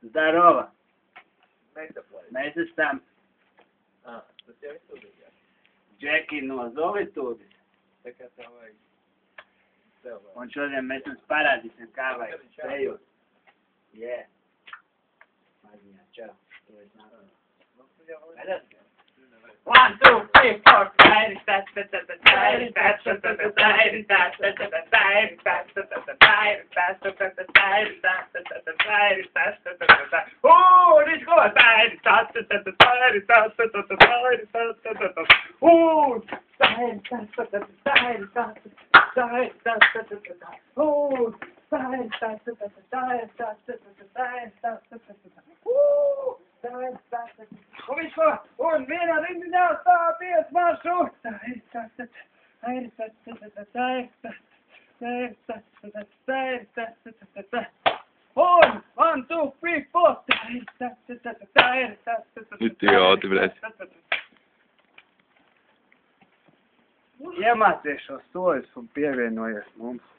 Здорово. Nesaplēj. Mēs esam Tas jau ir sūdīgāk. Džeki no Zolitūdas. Tā kā tev vajag. Tev vajag. Un šodien mēs jums parādīsim, kā vajag spējot. Yeah. Maziņā, čau. Tu esi nākamā. Redz? 1, 2, 3, 4, un vienā rindiņā stāties maršu. Un 1, 2, 3, 4. Idioti, blēd. Iemācies šos soļus un pievienojies mums.